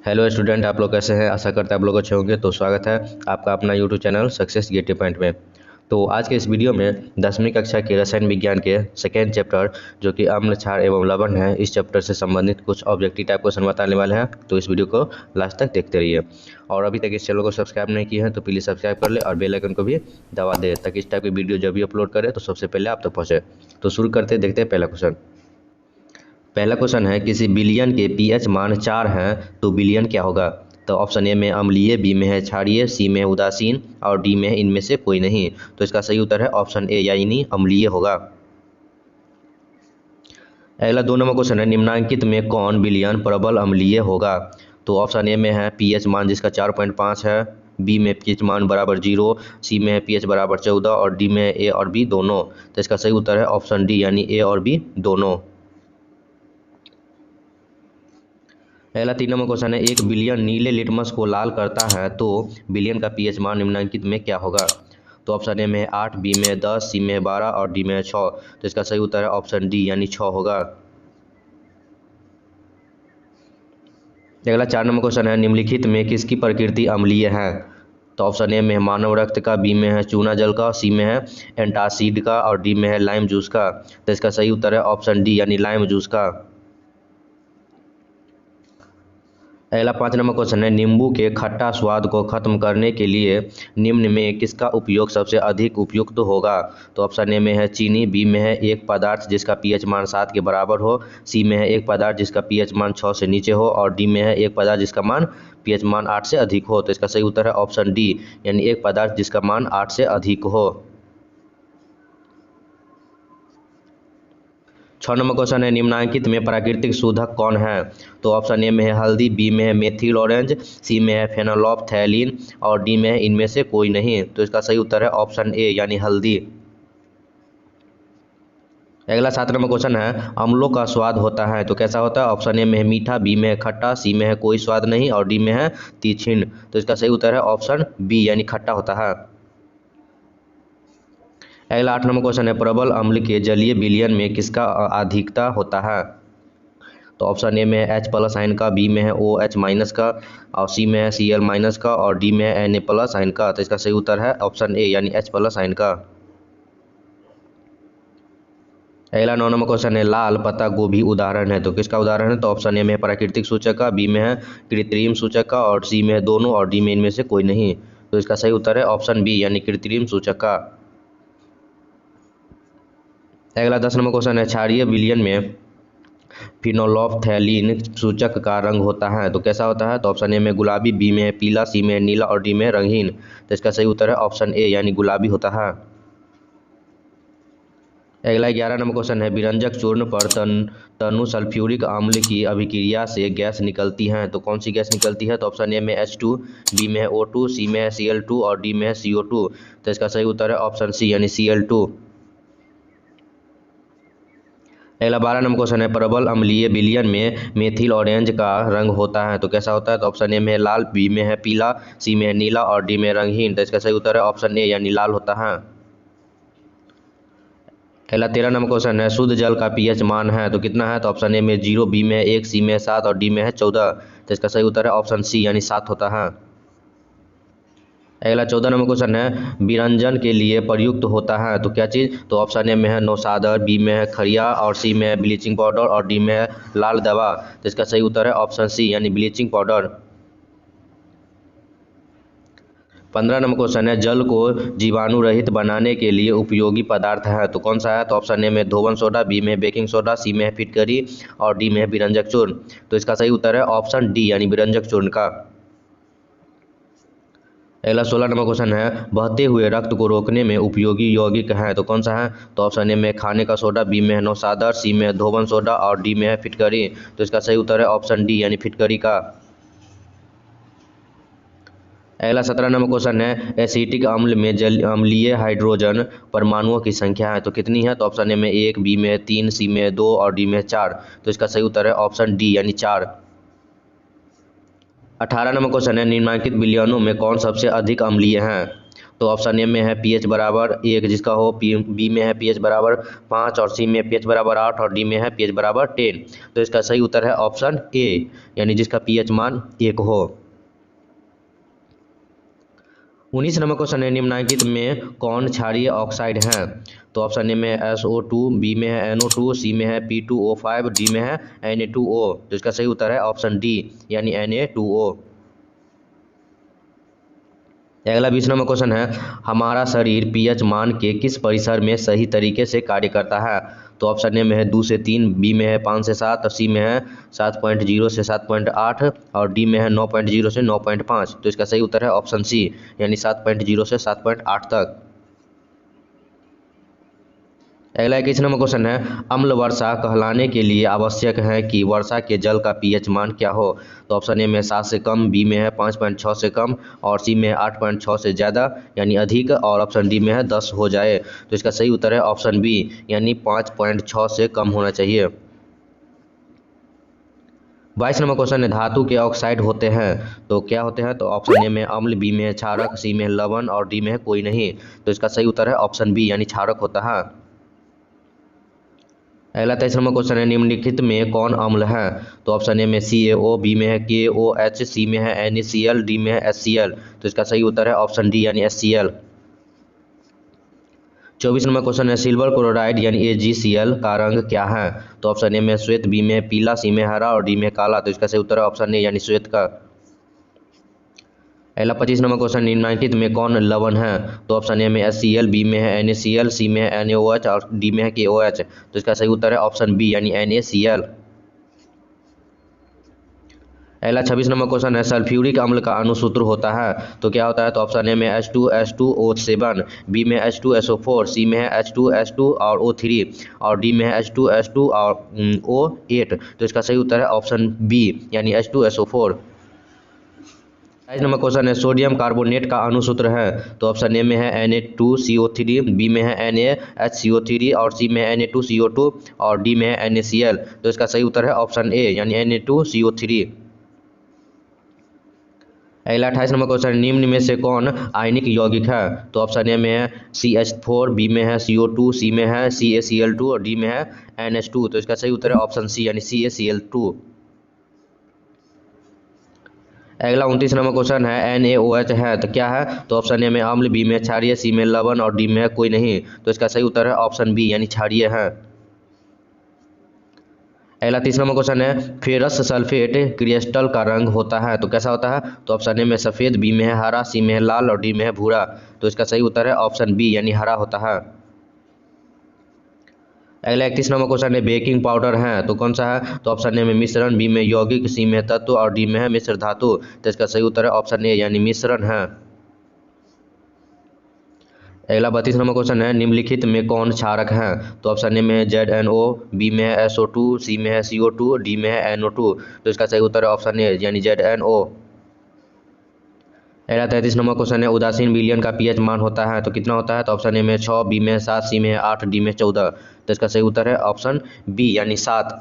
Hello student, आप लोग कैसे हैं? आशा करते हैं आप लोग अच्छे होंगे। तो स्वागत है आपका अपना यूट्यूब चैनल सक्सेस गेटिव पॉइंट में। तो आज के इस वीडियो में 10वीं कक्षा के रसायन विज्ञान के सेकेंड चैप्टर जो कि अम्ल, क्षार एवं लवण है, इस चैप्टर से संबंधित कुछ ऑब्जेक्टिव टाइप क्वेश्चन बताने वाले हैं। तो इस वीडियो को लास्ट तक देखते रहिए। और अभी तक इस चैनल को सब्सक्राइब नहीं किए हैं तो प्लीज़ सब्सक्राइब कर ले और बेल आइकन को भी दबा दे, ताकि इस टाइप की वीडियो जब भी अपलोड करें तो सबसे पहले आप तक पहुँचे। तो शुरू करते देखते हैं पहला क्वेश्चन। पहला क्वेश्चन है, किसी विलयन के पीएच मान 4 हैं तो विलयन क्या होगा? तो ऑप्शन ए में अम्लीय, बी में है क्षारीय, सी में है उदासीन और डी में है इनमें से कोई नहीं। तो इसका सही उत्तर है ऑप्शन ए यानी अम्लीय होगा। अगला 2 नंबर क्वेश्चन है, निम्नांकित में कौन विलयन प्रबल अम्लीय होगा? तो ऑप्शन ए में है पीएच मान जिसका 4.5 है, बी में पीएच मान बराबर 0, सी में है पीएच बराबर 14 और डी में ए और बी दोनों। तो इसका सही उत्तर है ऑप्शन डी यानी ए और बी दोनों। अगला 3 नंबर क्वेश्चन है, एक बिलियन नीले लिटमस को लाल करता है तो बिलियन का पीएच मान निम्नलिखित में क्या होगा? तो ऑप्शन ए में है 8, बी में है 10, सी में है 12 और डी में है 6। तो इसका सही उत्तर है ऑप्शन डी यानी 6 होगा। अगला 4 नंबर क्वेश्चन है, निम्नलिखित में किसकी प्रकृति अम्लीय है? तो ऑप्शन ए में है मानव रक्त का, बी में है चूना जल का, सी में है एंटासिड का और डी में है लाइम जूस का। तो इसका सही उत्तर है ऑप्शन डी यानी लाइम जूस का। अगला 5 नंबर क्वेश्चन है, नींबू के खट्टा स्वाद को खत्म करने के लिए निम्न में किसका उपयोग सबसे अधिक उपयुक्त होगा? तो ऑप्शन ए में है चीनी, बी में है एक पदार्थ जिसका पीएच मान 7 के बराबर हो, सी में है एक पदार्थ जिसका पीएच मान 6 से नीचे हो और डी में है एक पदार्थ जिसका मान पीएच मान 8 से अधिक हो। तो इसका सही उत्तर है ऑप्शन डी यानी एक पदार्थ जिसका मान 8 से अधिक हो। 6 नंबर क्वेश्चन है, निम्नांकित में प्राकृतिक शोधक कौन है? तो ऑप्शन ए में है हल्दी, बी में है मेथिल ऑरेंज, सी में है फेनोल्फथैलीन और डी में है इनमें से कोई नहीं। तो इसका सही उत्तर है ऑप्शन ए यानी हल्दी। अगला 7 नंबर क्वेश्चन है, अम्लों का स्वाद होता है तो कैसा होता है? ऑप्शन ए में है मीठा, बी में है खट्टा, सी में है कोई स्वाद नहीं और डी में है तीखीन। तो इसका सही उत्तर है ऑप्शन बी यानी खट्टा होता है। अगला 8 नंबर क्वेश्चन है, प्रबल अम्ल के जलीय विलयन में किसका अधिकता होता है? तो ऑप्शन ए में है H प्लस आयन का, बी में है OH माइनस का और सी में है Cl माइनस का और डी में है Na प्लस आयन का। तो इसका सही उत्तर है ऑप्शन ए यानी H प्लस आयन का। अगला 9 नंबर क्वेश्चन है, लाल पत्ता गोभी उदाहरण है तो किसका उदाहरण है? तो ऑप्शन ए में है प्राकृतिक सूचक का, बी में है कृत्रिम सूचक का और सी में है दोनों और डी में इनमें से कोई नहीं। तो इसका सही उत्तर है ऑप्शन बी यानी कृत्रिम सूचक का। अगला 10 नंबर क्वेश्चन है, क्षारीय विलयन में फिनोल्फथैलीन सूचक का रंग होता है तो कैसा होता है? तो ऑप्शन ए में गुलाबी, बी में है पीला, सी में है नीला और डी में है रंगीन। तो इसका सही उत्तर है ऑप्शन ए यानी गुलाबी होता है। अगला 11 नंबर क्वेश्चन है, विरंजक चूर्ण पर तनु सल्फ्यूरिक अम्ल की अभिक्रिया से गैस निकलती हैं तो कौन सी गैस निकलती है? तो ऑप्शन ए में H2, बी में है O2, सी में है Cl2 और डी में है CO2। तो इसका सही उत्तर है ऑप्शन सी यानी Cl2। अगला 12 नंबर क्वेश्चन है, प्रबल अम्लीय विलयन में मेथिल ऑरेंज का रंग होता है तो कैसा होता है? तो ऑप्शन ए में है लाल, बी में है पीला, सी में है नीला और डी में है रंगहीन। तो इसका सही उत्तर है ऑप्शन ए यानी लाल होता है। अगला 13 नंबर क्वेश्चन है, शुद्ध जल का पीएच मान है तो कितना है? तो ऑप्शन ए में 0, बी में 1, सी में 7 और डी में है 14। तो इसका सही उत्तर है ऑप्शन सी यानी 7 होता है। अगला 14 नंबर क्वेश्चन है, विरंजन के लिए प्रयुक्त होता है तो क्या चीज़? तो ऑप्शन ए में है नौशादर, बी में है खरिया और सी में है ब्लीचिंग पाउडर और डी में है लाल दवा। तो इसका सही उत्तर है ऑप्शन सी यानी ब्लीचिंग पाउडर। 15 नंबर क्वेश्चन है, जल को जीवाणु रहित बनाने के लिए उपयोगी पदार्थ है तो कौन सा है? तो ऑप्शन ए में धोवन सोडा, बी में बेकिंग सोडा, सी में है फिटकरी और डी में है विरंजक चूर्ण। तो इसका सही उत्तर है ऑप्शन डी यानी विरंजक चूर्ण का। अगला 16 नंबर क्वेश्चन है, बहते हुए रक्त को रोकने में उपयोगी यौगिक है तो कौन सा है? तो ऑप्शन ए में खाने का सोडा, बी में है नौशादर, सी में है धोवन सोडा और डी में है फिटकरी। तो इसका सही उत्तर है ऑप्शन डी यानी फिटकरी का। अगला 17 नंबर क्वेश्चन है, एसिटिक अम्ल में जल अम्लीय हाइड्रोजन परमाणुओं की संख्या है तो कितनी है? तो ऑप्शन ए में 1, बी में 3, सी में 2 और डी में 4। तो इसका सही उत्तर है ऑप्शन डी यानी 4। 18 नंबर क्वेश्चन है, निम्नलिखित विलयनों में कौन सबसे अधिक अम्लीय है? तो ऑप्शन ए में है pH बराबर 1 जिसका हो, बी में है pH बराबर 5 और सी में pH बराबर 8 और डी में है pH बराबर 10। तो इसका सही उत्तर है ऑप्शन ए, यानी जिसका pH मान 1 हो। 19 नंबर क्वेश्चन है, निम्नलिखित में कौन क्षारीय ऑक्साइड है? तो ऑप्शन ए में SO2, बी में है NO2, सी में है P2O5, डी में है Na2O। तो इसका सही उत्तर है ऑप्शन डी, यानी Na2O। अगला 20 नंबर क्वेश्चन है, हमारा शरीर pH मान के किस परिसर में सही तरीके से कार्य करता है? तो ऑप्शन ए में है 2 से 3, बी में है 5 से 7 और सी में है 7.0 से 7.8 और डी में है 9.0 से 9.5। तो इसका सही उत्तर है ऑप्शन सी, यानी 7.0 से 7.8 तक। अगला 21 नंबर क्वेश्चन है, अम्ल वर्षा कहलाने के लिए आवश्यक है कि वर्षा के जल का pH मान क्या हो? तो ऑप्शन ए में 7 से कम, बी में है 5.6 से कम और सी में है 8.6 से ज़्यादा यानी अधिक और ऑप्शन डी में है 10 हो जाए। तो इसका सही उत्तर है ऑप्शन बी, यानी 5.6 से कम होना चाहिए। 22 नंबर क्वेश्चन है, धातु के ऑक्साइड होते हैं तो क्या होते हैं? तो ऑप्शन ए में अम्ल, बी में है क्षारक, सी में है लवण और डी में है कोई नहीं। तो इसका सही उत्तर है ऑप्शन बी, यानी क्षारक होता है। अगला 23 नंबर क्वेश्चन है, निम्नलिखित में कौन अम्ल है? तो ऑप्शन ए में CaO, बी में है KOH, सी में है NaCl, डी में है HCl। तो इसका सही उत्तर है ऑप्शन डी, यानी HCl। 24 नंबर क्वेश्चन है, सिल्वर क्लोराइड यानी AgCl का रंग क्या है? तो ऑप्शन ए में श्वेत, बी में पीला, सी में हरा और डी में काला। तो इसका सही उत्तर है ऑप्शन ए, यानी श्वेत का। अगला 25 नंबर क्वेश्चन, निम्नलिखित में कौन लवण है? तो ऑप्शन ए में HCl, बी में है NaCl, सी में है NaOH और डी में है KOH। तो इसका सही उत्तर है ऑप्शन बी, यानी NaCl। अगला 26 नंबर क्वेश्चन है, सल्फ्यूरिक अम्ल का अणुसूत्र होता है तो क्या होता है? तो ऑप्शन ए में H2H2O7, बी में H2SO4, सी में है H2H2 और O3 और डी में है H2H2 और O8। तो इसका सही उत्तर है ऑप्शन बी, यानी H2SO4। 22 नंबर क्वेश्चन है, सोडियम कार्बोनेट का अणुसूत्र है तो ऑप्शन ए में है Na2CO3, बी में है NaHCO3 और सी में है Na2CO2 और डी में है NaCl। तो इसका सही उत्तर है ऑप्शन ए, यानी Na2CO3। अगला 28 नंबर क्वेश्चन, निम्न में से कौन आयनिक यौगिक है? तो ऑप्शन ए में है CH4, बी में है CO2, सी में है CaCl2 और डी में है NH2। तो इसका सही उत्तर है ऑप्शन सी, यानी CaCl2। अगला 29 नंबर क्वेश्चन है, NaOH है तो क्या है? तो ऑप्शन ए में अम्ल, बी में क्षारीय, सी में लवण और डी में है कोई नहीं। तो इसका सही उत्तर है ऑप्शन बी, यानी क्षारीय है। अगला 30 नंबर क्वेश्चन है, फेरस सल्फेट क्रिस्टल का रंग होता है तो कैसा होता है? तो ऑप्शन ए में सफ़ेद, बी में है हरा, सी में है लाल और डी में है भूरा। तो इसका सही उत्तर है ऑप्शन बी, यानी हरा होता है। अगला 31 नंबर क्वेश्चन है, बेकिंग पाउडर है तो कौन सा है? तो ऑप्शन ए में मिश्रण, बी में यौगिक, सी में तत्व और डी में है मिश्र धातु। तो इसका सही उत्तर है ऑप्शन ए, यानी मिश्रण है। अगला 32 नंबर क्वेश्चन है, निम्नलिखित में कौन क्षारक है? तो ऑप्शन ए में है ZNO, बी में है SO2, सी में है CO2, डी में है NO2। तो इसका सही उत्तर है ऑप्शन ए, यानी ZNO। अगला 33 नंबर क्वेश्चन है, उदासीन विलयन का pH मान होता है तो कितना होता है? तो ऑप्शन ए में 6, बी में 7, सी में 8, डी में 14। तो इसका सही उत्तर है ऑप्शन बी, यानी 7।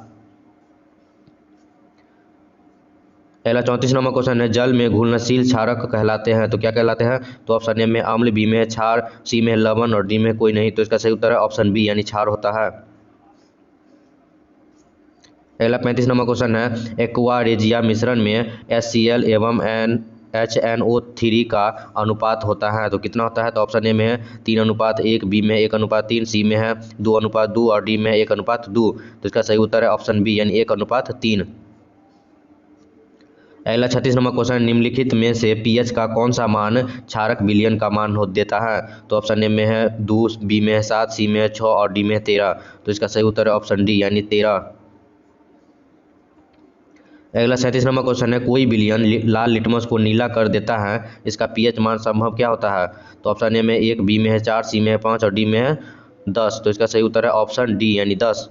अगला 34 नंबर क्वेश्चन है, जल में घुलनशील क्षारक कहलाते हैं तो क्या कहलाते हैं? तो ऑप्शन ए में अम्ल, बी में क्षार, सी में लवण और डी में कोई नहीं। तो इसका सही उत्तर है ऑप्शन बी, यानी क्षार होता है। अगला 35 नंबर क्वेश्चन है, एक्वा रेजिया मिश्रण में HCl एवं HNO3 का अनुपात होता है तो कितना होता है? तो ऑप्शन ए में है 3:1, बी में 1:3, सी में है 2:2 और डी में 1:2। तो इसका सही उत्तर है ऑप्शन बी, यानी 1:3। अगला 36 नंबर क्वेश्चन, निम्नलिखित में से pH का कौन सा मान क्षारक विलयन का मान देता है? तो ऑप्शन ए में है 2, बी में है 7, सी में है 6 और डी में है 13। तो इसका सही उत्तर है ऑप्शन डी, यानी 13। अगला 37 नंबर क्वेश्चन है, कोई विलयन लाल लिटमस को नीला कर देता है, इसका pH मान संभव क्या होता है? तो ऑप्शन ए में 1, बी में है 4, सी में है 5 और डी में है 10। तो इसका सही उत्तर है ऑप्शन डी, यानी 10।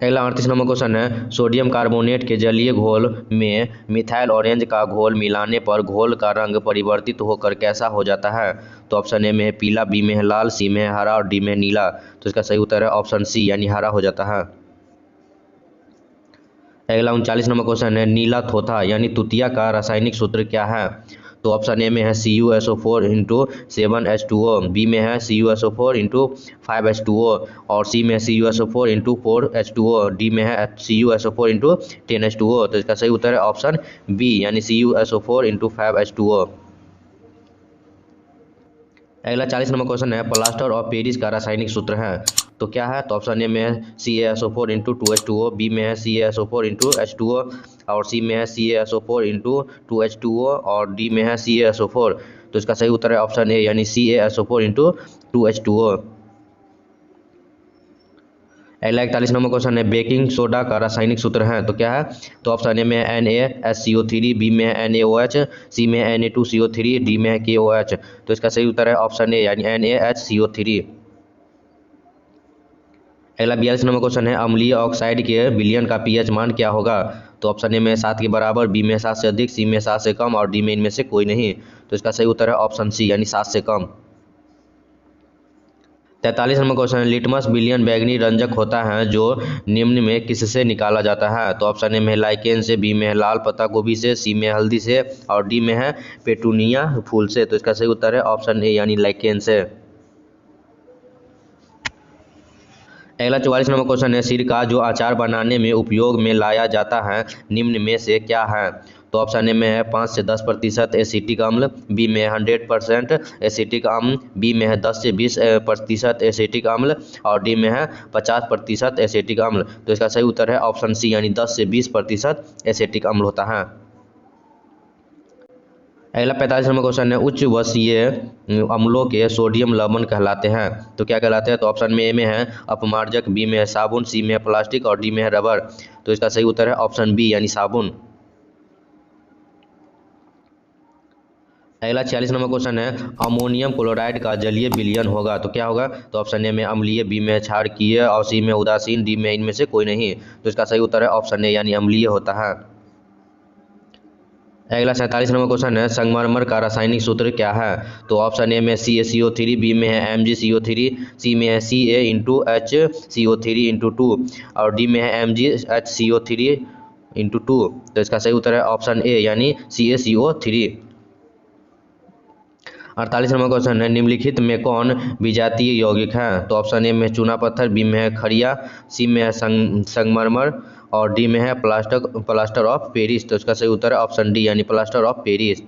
अगला 38 नंबर क्वेश्चन है, सोडियम कार्बोनेट के जलीय घोल में मिथाइल ऑरेंज का घोल मिलाने पर घोल का रंग परिवर्तित होकर कैसा हो जाता है? तो ऑप्शन ए में है पीला, बी में है लाल, सी में है हरा और डी में है नीला। तो इसका सही उत्तर है ऑप्शन सी, यानी हरा हो जाता है। अगला 39 नंबर क्वेश्चन है, नीला थोथा यानी तुतिया का रासायनिक सूत्र क्या है? तो ऑप्शन ए में है CuSO4 इंटू 7H2O, बी में है CuSO4 इंटू 5H2O और सी में है CuSO4 इंटू 4H2O, डी में है CuSO4 इंटू 10H2O। तो इसका सही उत्तर है ऑप्शन बी यानी CuSO4 इंटू 5H2O। अगला 40 नंबर क्वेश्चन है प्लास्टर ऑफ पेरिस का रासायनिक सूत्र है तो क्या है। तो ऑप्शन ए में है CaSO4 इंटू 2H2O, बी में है CaSO4 इंटू H2O और सी में है CaSO4 इंटू 2H2O और डी में है CaSO4। तो इसका सही उत्तर है ऑप्शन ए यानी CaSO4 इंटू 2H2O। अगला 41 नंबर क्वेश्चन है बेकिंग सोडा का रासायनिक सूत्र है तो क्या है। तो ऑप्शन ए में है NaSCO3, बी में है NaOH, सी में है Na2CO3, डी में है KOH। तो इसका सही उत्तर है ऑप्शन ए यानी NaHCO3। अगला 42 नंबर क्वेश्चन है अम्लीय ऑक्साइड के विलयन का pH मान क्या होगा। तो ऑप्शन ए में 7 के बराबर, बी में 7 से अधिक, सी में 7 से कम और डी में इनमें से कोई नहीं। तो इसका सही उत्तर है ऑप्शन सी यानी 7 से कम। 43 नंबर क्वेश्चन है लिटमस विलयन बैंगनी रंजक होता है जो निम्न में किससे निकाला जाता है। तो ऑप्शन ए में है लाइकेन से, बी में है लाल पत्ता गोभी से, सी में हल्दी से और डी में है पेटूनिया फूल से। तो इसका सही उत्तर है ऑप्शन ए यानी लाइकेन से। अगला 44 नंबर क्वेश्चन है सिरका जो अचार बनाने में उपयोग में लाया जाता है निम्न में से क्या है। तो ऑप्शन ए में है 5 से 10% एसिटिक अम्ल, बी में 100% एसिटिक अम्ल, बी में है 10 से 20% एसिटिक अम्ल और डी में है 50% एसिटिक अम्ल। तो इसका सही उत्तर है ऑप्शन सी यानी 10 से 20% एसिटिक अम्ल होता है। अगला 45 नंबर क्वेश्चन है उच्च वसीय अम्लों के सोडियम लवण कहलाते हैं तो क्या कहलाते हैं। तो ऑप्शन में ए में है अपमार्जक, बी में है साबुन, सी में है प्लास्टिक और डी में है रबर। तो इसका सही उत्तर है ऑप्शन बी यानी साबुन। अगला 46 नंबर क्वेश्चन है अमोनियम क्लोराइड का जलीय विलयन होगा तो क्या होगा। तो ऑप्शन ए में अम्लीय, बी में क्षारकीय और सी में उदासीन, डी में इनमें से कोई नहीं। तो इसका सही उत्तर है ऑप्शन ए यानी अम्लीय होता है। अगला 47 नंबर क्वेश्चन है संगमरमर का रासायनिक सूत्र क्या है। तो ऑप्शन ए में CaCO3, बी में है MgCO3, सी में है Ca इंटू HCO3 इंटू 2 और डी में है MgHCO3 इंटू 2। तो इसका सही उत्तर है ऑप्शन ए यानी CaCO3। 48 नंबर क्वेश्चन है निम्नलिखित में कौन विजातीय यौगिक है। तो ऑप्शन ए में चूना पत्थर, बी में है खड़िया, सी में है संगमरमर और डी में है प्लास्टर ऑफ पेरिस। तो इसका सही उत्तर है ऑप्शन डी यानी प्लास्टर ऑफ पेरिस।